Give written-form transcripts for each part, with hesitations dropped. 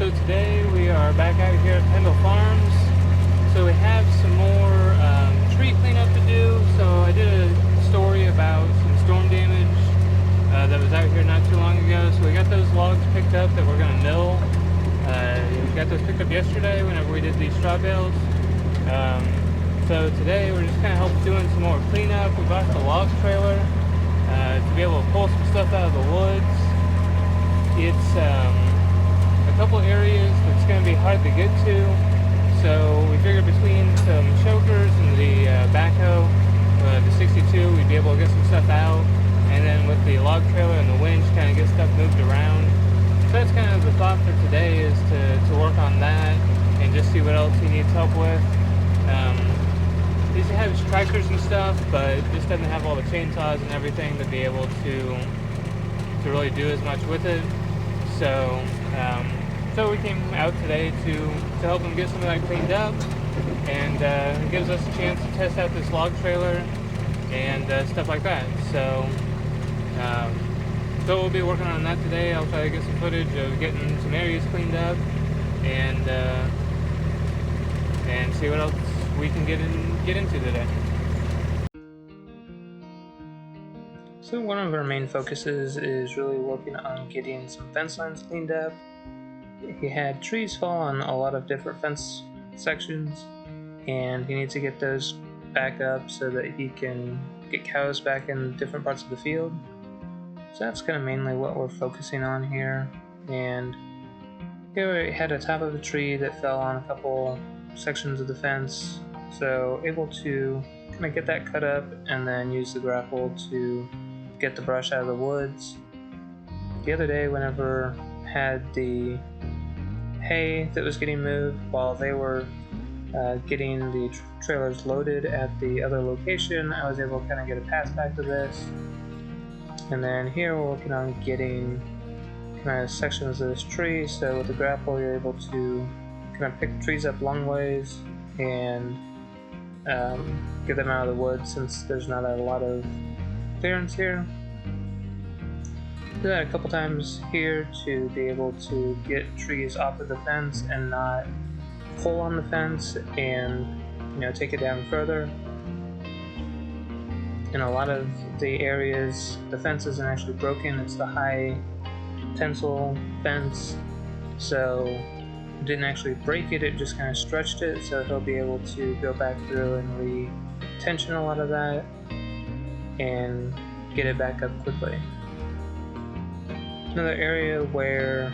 So today we are back out here at Pendle Farms. So we have some more tree cleanup to do. So I did a story about some storm damage that was out here not too long ago. So we got those logs picked up that we're going to mill. We got those picked up yesterday whenever we did these straw bales. So today we're just kind of doing some more cleanup. We bought the log trailer to be able to pull some stuff out of the woods. It's a couple areas that's going to be hard to get to, so we figured between some chokers and the backhoe, the 62, we'd be able to get some stuff out, and then with the log trailer and the winch, kind of get stuff moved around. So that's kind of the thought for today, is to work on that and just see what else he needs help with. He has tractors and stuff, but just doesn't have all the chainsaws and everything to be able to really do as much with it. So we came out today to help him get some of that cleaned up, and it gives us a chance to test out this log trailer and stuff like that. So we'll be working on that today. I'll try to get some footage of getting some areas cleaned up and see what else we can get into today. So one of our main focuses is really working on getting some fence lines cleaned up. He had trees fall on a lot of different fence sections, and he needs to get those back up so that he can get cows back in different parts of the field. So that's kind of mainly what we're focusing on here. And here we had a top of the tree that fell on a couple sections of the fence, so able to kind of get that cut up and then use the grapple to get the brush out of the woods. The other day, whenever had the hay that was getting moved while they were getting the trailers loaded at the other location, I was able to kind of get a pass back to this. And then here we're working on getting kind of sections of this tree, so with the grapple you're able to kind of pick trees up long ways and get them out of the woods, since there's not a lot of clearance here. Do that a couple times here to be able to get trees off of the fence and not pull on the fence and take it down further. In a lot of the areas the fence isn't actually broken, it's the high tensile fence, so it didn't actually break it, it just kind of stretched it, so he'll be able to go back through and re-tension a lot of that and get it back up quickly. Another area where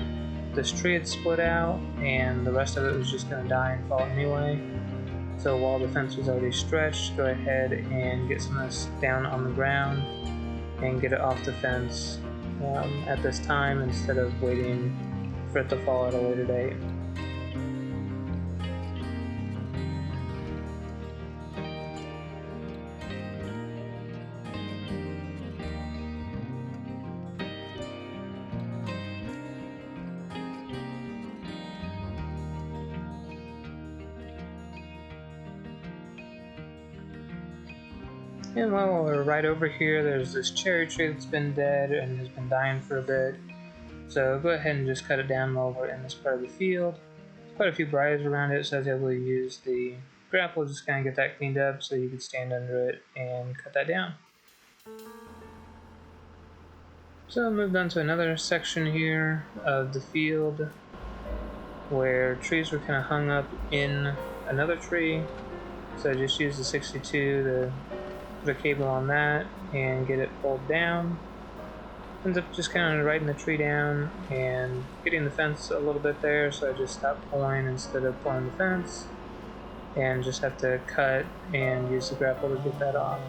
this tree had split out and the rest of it was just going to die and fall anyway. So while the fence was already stretched, go ahead and get some of this down on the ground and get it off the fence at this time instead of waiting for it to fall at a later date. And while we're right over here, there's this cherry tree that's been dead and has been dying for a bit. So go ahead and just cut it down while we're in this part of the field. There's quite a few briars around it, so I was able to use the grapple just kind of get that cleaned up so you could stand under it and cut that down. So I moved on to another section here of the field where trees were kind of hung up in another tree. So I just used the 62 to put a cable on that and get it pulled down. Ends up just kind of riding the tree down and getting the fence a little bit there, so I just stopped pulling instead of pulling the fence and just have to cut and use the grapple to get that off.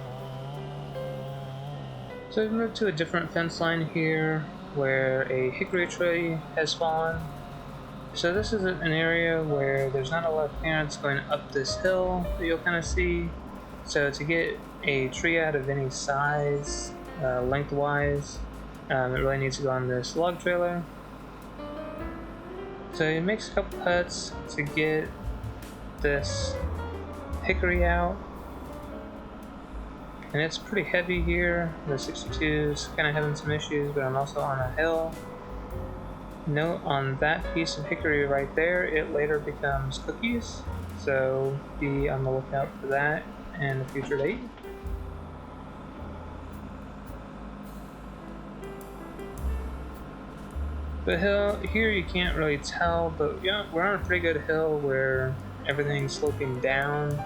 So we've moved to a different fence line here where a hickory tree has fallen. So this is an area where there's not a lot of clearance going up this hill that you'll kind of see. So to get a tree out of any size, lengthwise, it really needs to go on this log trailer. So it makes a couple cuts to get this hickory out. And it's pretty heavy here. The 62 is kind of having some issues, but I'm also on a hill. Note on that piece of hickory right there, it later becomes cookies, so be on the lookout for that and a future date. The hill here you can't really tell, but yeah, we're on a pretty good hill where everything's sloping down,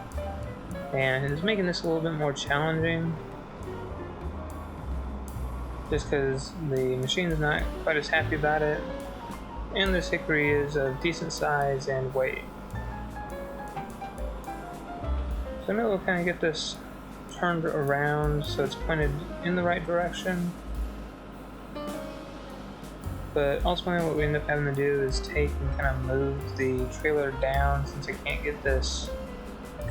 and it's making this a little bit more challenging. Just because the machine's not quite as happy about it, and this hickory is of decent size and weight. So maybe we'll kind of get this turned around so it's pointed in the right direction. But ultimately what we end up having to do is take and kind of move the trailer down, since I can't get this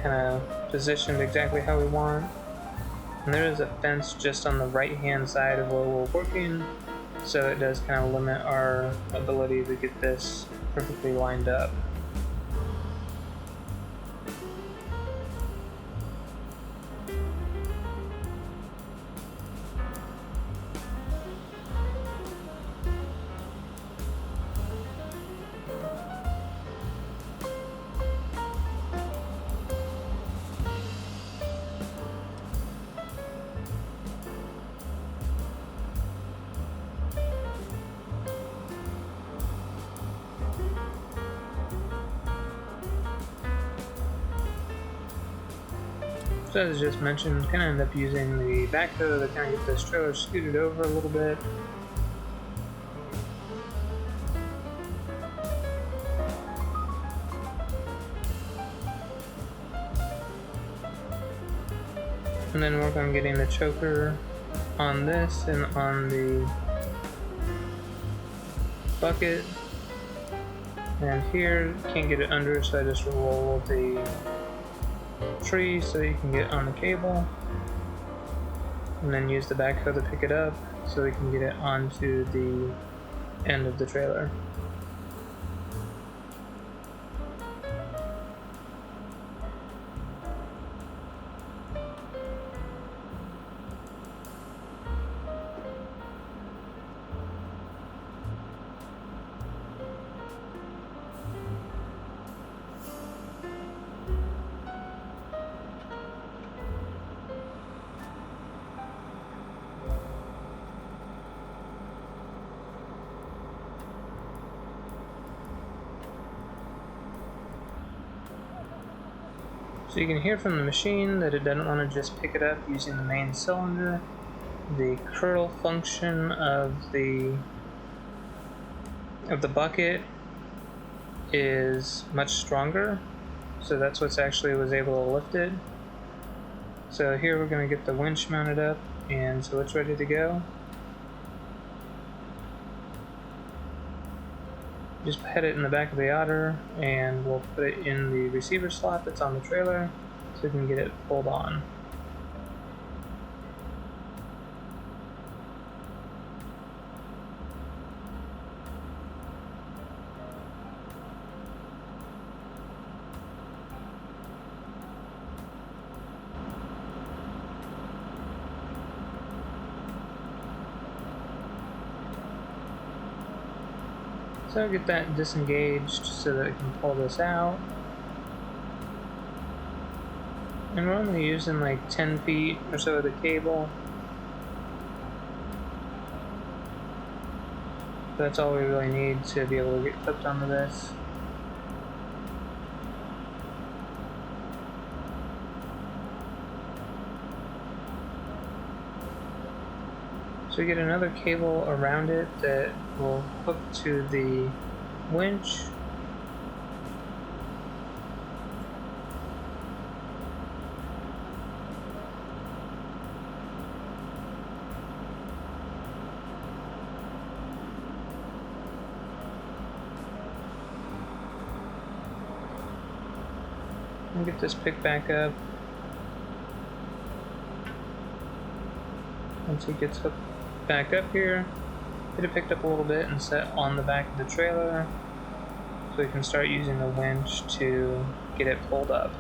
kind of positioned exactly how we want. And there is a fence just on the right hand side of where we're working, so it does kind of limit our ability to get this perfectly lined up. So as I just mentioned, kind of end up using the backhoe to kind of get this trailer scooted over a little bit. And then work on getting the choker on this and on the bucket. And here, can't get it under, so I just roll the tree so you can get on the cable, and then use the backhoe to pick it up so we can get it onto the end of the trailer. So you can hear from the machine that it doesn't want to just pick it up using the main cylinder. The curl function of the bucket is much stronger, so that's what's actually was able to lift it. So here we're going to get the winch mounted up, and so it's ready to go. Just head it in the back of the otter, and we'll put it in the receiver slot that's on the trailer so we can get it pulled on. So get that disengaged so that it can pull this out. And we're only using like 10 feet or so of the cable. That's all we really need to be able to get clipped onto this. So we get another cable around it that will hook to the winch. And get this picked back up. Once it gets hooked back up here, get it picked up a little bit and set on the back of the trailer so we can start using the winch to get it pulled up.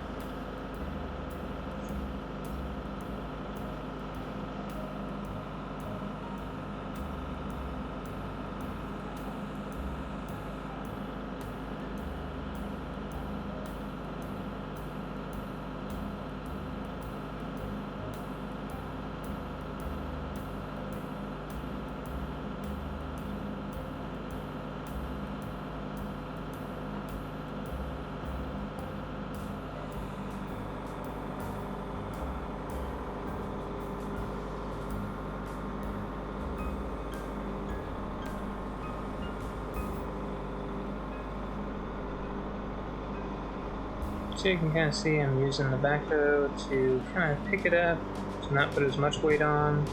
So you can kind of see I'm using the backhoe to kind of pick it up, to not put as much weight on.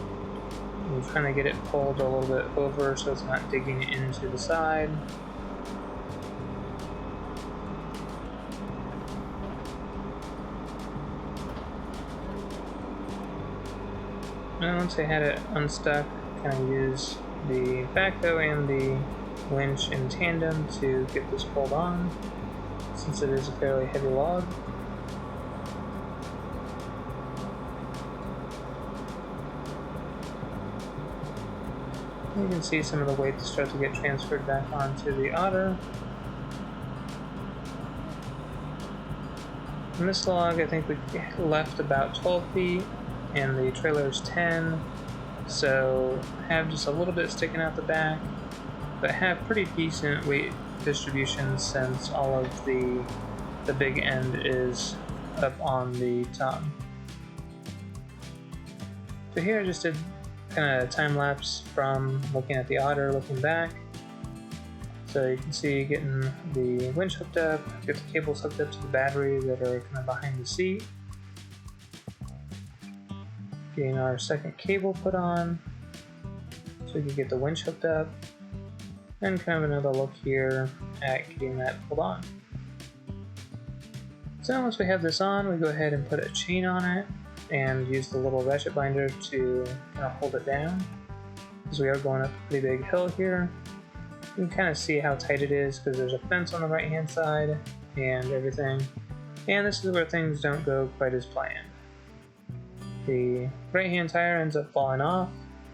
I'm trying to get it pulled a little bit over so it's not digging into the side. And once I had it unstuck, kind of use the backhoe and the winch in tandem to get this pulled on, since it is a fairly heavy log. You can see some of the weight start to get transferred back onto the otter. In this log, I think we left about 12 feet, and the trailer is 10, so have just a little bit sticking out the back, but have pretty decent weight distribution since all of the big end is up on the top. So here I just did kind of time lapse from looking at the otter, looking back. So you can see getting the winch hooked up, get the cables hooked up to the battery that are kind of behind the seat. Getting our second cable put on so we can get the winch hooked up, and kind of another look here at getting that pulled on. So now once we have this on, we go ahead and put a chain on it and use the little ratchet binder to kind of hold it down, because we are going up a pretty big hill here. You can kind of see how tight it is because there's a fence on the right hand side and everything, and this is where things don't go quite as planned. The right hand tire ends up falling off,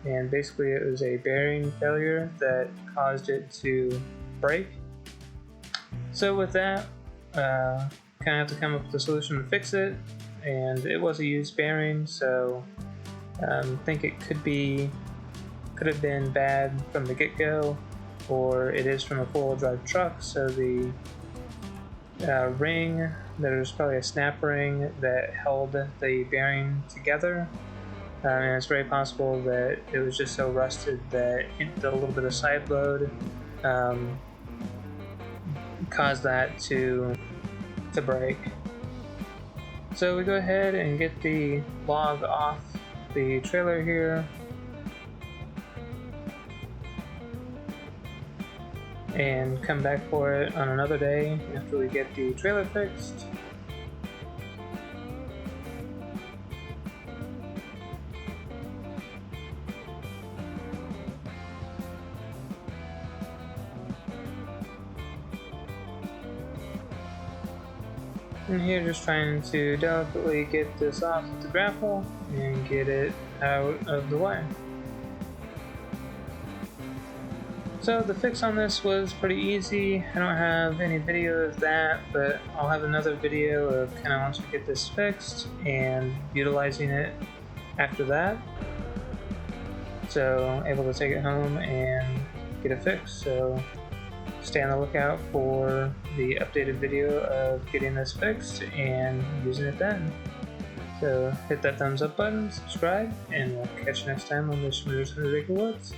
and basically it was a bearing failure that caused it to break. So with that, kind of have to come up with a solution to fix it, and it was a used bearing, so I think it could have been bad from the get-go, or it is from a four-wheel drive truck, so the ring, there's probably a snap ring that held the bearing together, and it's very possible that it was just so rusted that a little bit of side load caused that to break. So we go ahead and get the log off the trailer here, and come back for it on another day after we get the trailer fixed. And here just trying to delicately get this off the grapple and get it out of the way. So the fix on this was pretty easy. I don't have any video of that, but I'll have another video of kind of once we get this fixed and utilizing it after that. So able to take it home and get it fixed. So stay on the lookout for the updated video of getting this fixed and using it then. So hit that thumbs up button, subscribe, and we'll catch you next time on the Schmitter's 100 Acre Woods.